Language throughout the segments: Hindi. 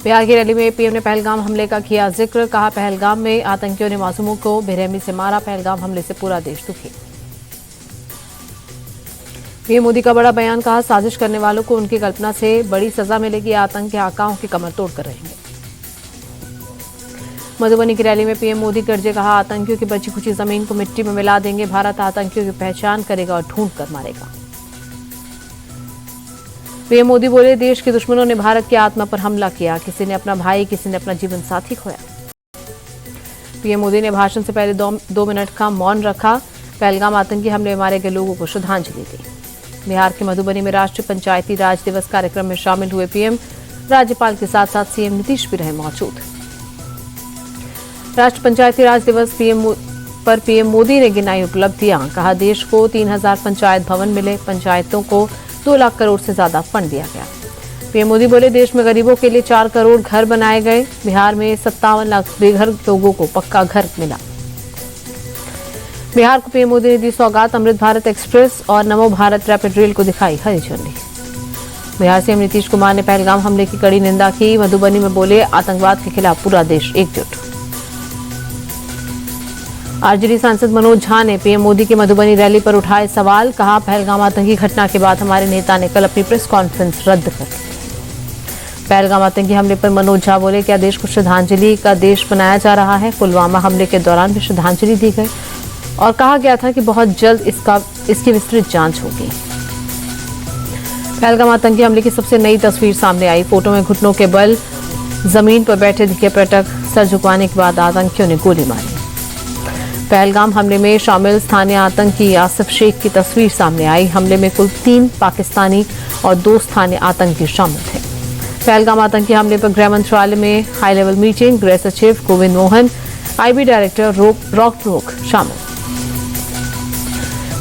बिहार की रैली में पीएम ने पहलगाम हमले का किया जिक्र। कहा, पहलगाम में आतंकियों ने मासूमों को बेरहमी से मारा। पहलगाम हमले से पूरा देश दुखी। पीएम मोदी का बड़ा बयान। कहा, साजिश करने वालों को उनकी कल्पना से बड़ी सजा मिलेगी। आतंक के आकाओं की कमर तोड़कर रहेंगे। मधुबनी की रैली में पीएम मोदी गरजे। कहा, आतंकियों की बची खुची जमीन को मिट्टी में मिला देंगे। भारत आतंकियों की पहचान करेगा और ढूंढ कर मारेगा। पीएम मोदी बोले, देश के दुश्मनों ने भारत की आत्मा पर हमला किया। किसी ने अपना भाई, किसी ने अपना जीवन साथी खोया। पीएम मोदी ने भाषण से पहले 2 मिनट का मौन रखा। पहलगाम आतंकी हमले में मारे गए लोगों को श्रद्धांजलि दी। बिहार के मधुबनी में राष्ट्रीय पंचायती राज दिवस कार्यक्रम में शामिल हुए पीएम। राज्यपाल के साथ साथ सीएम नीतीश भी रहे मौजूद। राष्ट्रीय पंचायती राज दिवस पर पीएम मोदी ने गिनाई उपलब्धियां। कहा, देश को 3000 पंचायत भवन मिले। पंचायतों को 2 लाख करोड़ से ज्यादा फंड दिया गया। पीएम मोदी बोले, देश में गरीबों के लिए 4 करोड़ घर बनाए गए। बिहार में 57 लाख बेघर लोगों को पक्का घर मिला। बिहार को पीएम मोदी ने दी सौगात। अमृत भारत एक्सप्रेस और नमो भारत रैपिड रेल को दिखाई हरी झंडी। बिहार सीएम नीतीश कुमार ने पहलगाम हमले की कड़ी निंदा की। मधुबनी में बोले, आतंकवाद के खिलाफ पूरा देश एकजुट। आरजेडी सांसद मनोज झा ने पीएम मोदी की मधुबनी रैली पर उठाए सवाल। कहा, पहलगाम आतंकी घटना के बाद हमारे नेता ने कल अपनी प्रेस कॉन्फ्रेंस रद्द कर दी। पहलगाम आतंकी हमले पर मनोज झा बोले, क्या देश को श्रद्धांजलि का देश बनाया जा रहा है? पुलवामा हमले के दौरान भी श्रद्धांजलि दी गई और कहा गया था कि बहुत जल्द इसकी विस्तृत जांच होगी। पहलगाम आतंकी हमले की सबसे नई तस्वीर सामने आई। फोटो में घुटनों के बल जमीन पर बैठे दिखे पर्यटक। सर झुकाने के बाद आतंकियों ने गोली मारी। पहलगाम हमले में शामिल स्थानीय आतंकी आसिफ शेख की तस्वीर सामने आई। हमले में कुल 3 पाकिस्तानी और 2 स्थानीय आतंकी शामिल थे। पहलगाम आतंकी हमले पर गृह मंत्रालय में हाई लेवल मीटिंग। गृह सचिव Govind Mohan, IB director rock शामिल।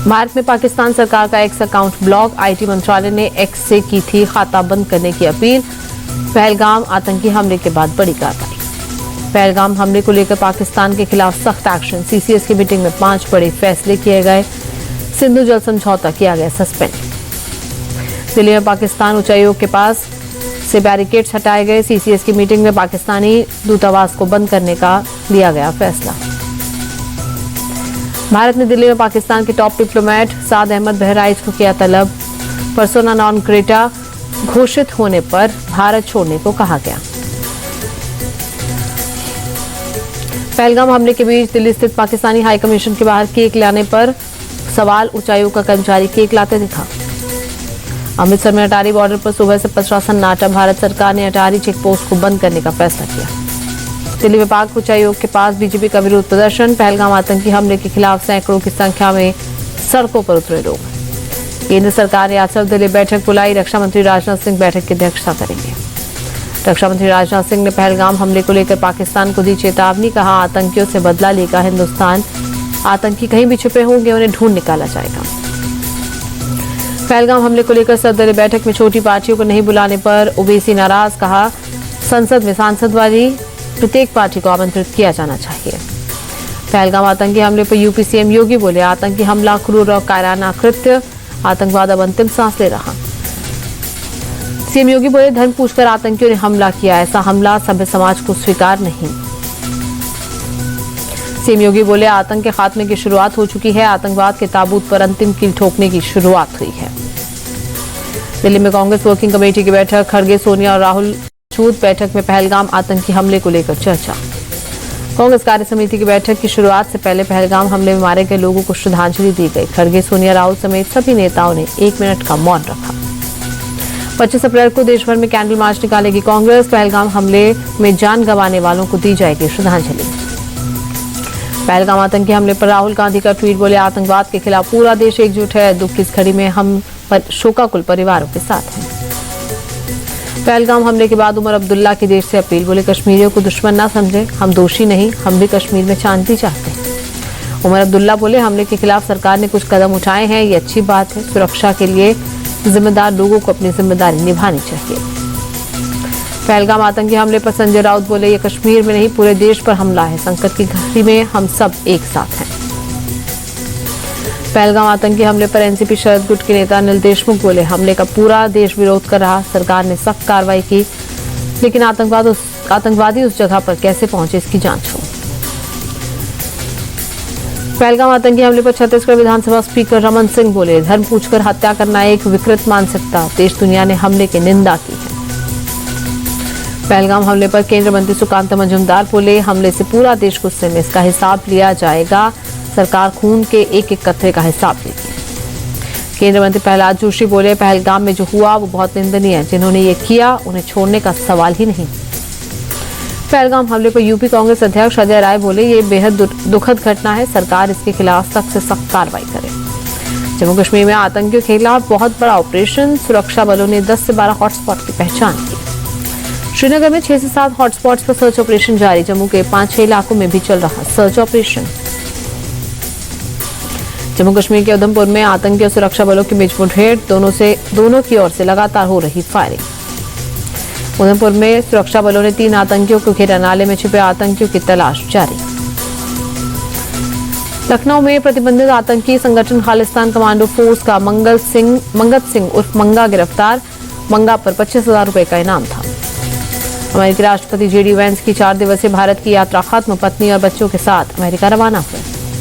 भारत में पाकिस्तान सरकार का एक्स अकाउंट ब्लॉक। आईटी मंत्रालय ने एक्स से की थी खाता बंद करने की अपील। पहलगाम आतंकी हमले के बाद बड़ी कार्रवाई। पहलगाम हमले को लेकर पाकिस्तान के खिलाफ सख्त एक्शन। सीसीएस की मीटिंग में 5 बड़े फैसले किए गए। सिंधु जल समझौता किया गया सस्पेंड। दिल्ली में पाकिस्तान उच्चायोग के पास से बैरिकेड्स हटाए गए। सीसीएस की मीटिंग में पाकिस्तानी दूतावास को बंद करने का लिया गया फैसला। भारत ने दिल्ली में पाकिस्तान के टॉप डिप्लोमेट साद अहमद बहराइच को किया तलब। पर्सोना नॉन ग्रेटा घोषित होने पर भारत छोड़ने को कहा गया। पहलगाम हमले के बीच दिल्ली स्थित पाकिस्तानी हाई कमीशन के बाहर केक लाने पर सवाल। उच्चायोग का कर्मचारी केक लाते दिखा। अमृतसर में अटारी बॉर्डर पर सुबह से पसरा सन्नाटा। भारत सरकार ने अटारी चेक पोस्ट को बंद करने का फैसला किया। दिल्ली में पाक उच्चायोग के पास बीजेपी का विरोध प्रदर्शन। पहलगाम आतंकी हमले के खिलाफ सैकड़ों की संख्या में सड़कों पर उतरे लोग। केंद्र सरकार ने आज सर्वदलीय बैठक बुलाई। रक्षा मंत्री राजनाथ सिंह बैठक की अध्यक्षता करेंगे। रक्षा मंत्री राजनाथ सिंह ने पहलगाम हमले को लेकर पाकिस्तान को दी चेतावनी। कहा, आतंकियों से बदला लेगा हिंदुस्तान। आतंकी कहीं भी छुपे होंगे, उन्हें ढूंढ निकाला जाएगा। पहलगाम हमले को लेकर सर्वदलीय बैठक में छोटी पार्टियों को नहीं बुलाने पर ओवैसी नाराज। कहा, संसद में सांसद वाली प्रत्येक पार्टी को आमंत्रित किया जाना चाहिए। पहलगाम आतंकी हमले पर यूपी सीएम योगी बोले, आतंकी हमला क्रूर और कायराना कृत्य। आतंकवाद अब अंतिम सांस ले रहा। सीएम योगी बोले, धर्म पूछकर आतंकियों ने हमला किया। ऐसा हमला सभ्य समाज को स्वीकार नहीं। सीएम योगी बोले, आतंक के खात्मे की शुरुआत हो चुकी है। आतंकवाद के ताबूत पर अंतिम कील ठोकने की शुरुआत हुई है। दिल्ली में कांग्रेस वर्किंग कमेटी की बैठक। खड़गे, सोनिया और राहुल मौजूद। बैठक में पहलगाम आतंकी हमले को लेकर चर्चा। कांग्रेस कार्य समिति की बैठक की शुरुआत से पहले पहलगाम हमले में मारे गए लोगों को श्रद्धांजलि दी गई। खड़गे, सोनिया, राहुल समेत सभी नेताओं ने 1 मिनट का मौन रखा। 25 अप्रैल को देश भर में कैंडल मार्च निकालेगी कांग्रेस। पहलगाम हमले में जान गंवाने वालों को दी जाएगी श्रद्धांजलि। पहलगाम आतंकी हमले पर राहुल गांधी का ट्वीट। बोले, आतंकवाद के खिलाफ पूरा देश एकजुट है। दुख की इस घड़ी में हम शोकाकुल परिवारों के साथ हैं। पहलगाम हमले के बाद उमर अब्दुल्ला की देश से अपील। बोले, कश्मीरियों को दुश्मन ना समझे, हम दोषी नहीं, हम भी कश्मीर में शांति चाहते हैं। उमर अब्दुल्ला बोले, हमले के खिलाफ सरकार ने कुछ कदम उठाए हैं, ये अच्छी बात है। सुरक्षा के लिए जिम्मेदार लोगों को अपनी जिम्मेदारी निभानी चाहिए। पहलगाम आतंकी हमले पर संजय राउत बोले, ये कश्मीर में नहीं पूरे देश पर हमला है। संकट की घड़ी में हम सब एक साथ हैं। पहलगाम आतंकी हमले पर एनसीपी शरद गुट के नेता अनिल देशमुख बोले, हमले का पूरा देश विरोध कर रहा, सरकार ने सख्त कार्रवाई की। लेकिन आतंकवादी उस जगह पर कैसे पहुंचे, इसकी जांच हो। पहलगाम आतंकी हमले पर छत्तीसगढ़ विधानसभा स्पीकर रमन सिंह बोले, धर्म पूछकर हत्या करना एक विकृत मानसिकता, देश दुनिया ने हमले की निंदा की है। पहलगाम हमले पर केंद्रीय मंत्री सुकांत मजूमदार बोले, हमले से पूरा देश गुस्से में, इसका हिसाब लिया जाएगा, सरकार खून के एक एक कतरे का हिसाब लेगी। केंद्रीय मंत्री प्रहलाद जोशी बोले, पहलगाम में जो हुआ वो बहुत निंदनीय है, जिन्होंने ये किया उन्हें छोड़ने का सवाल ही नहीं। पहलगाम हमले पर यूपी कांग्रेस अध्यक्ष अजय राय बोले, ये बेहद दुखद घटना है, सरकार इसके खिलाफ सख्त से सख्त कार्रवाई करे। जम्मू कश्मीर में आतंकियों के खिलाफ बहुत बड़ा ऑपरेशन, सुरक्षा बलों ने 10 से 12 हॉटस्पॉट की पहचान की। श्रीनगर में 6 से 7 हॉटस्पॉट्स पर सर्च ऑपरेशन जारी, जम्मू के 5-6 इलाकों में भी चल रहा सर्च ऑपरेशन। जम्मू कश्मीर के उधमपुर में आतंकी और सुरक्षा बलों की बीच मुठभेड़, दोनों की ओर से लगातार हो रही फायरिंग। उधमपुर में सुरक्षा बलों ने 3 आतंकियों को घेरा, नाले में छिपे आतंकियों की तलाश जारी। लखनऊ में प्रतिबंधित आतंकी संगठन खालिस्तान कमांडो फोर्स का मंगत सिंह उर्फ मंगा गिरफ्तार, मंगा पर 25,000 रुपए का इनाम था। अमेरिकी राष्ट्रपति JD वैंस की 4 दिवसीय भारत की यात्रा खत्म, पत्नी और बच्चों के साथ अमेरिका रवाना हुए।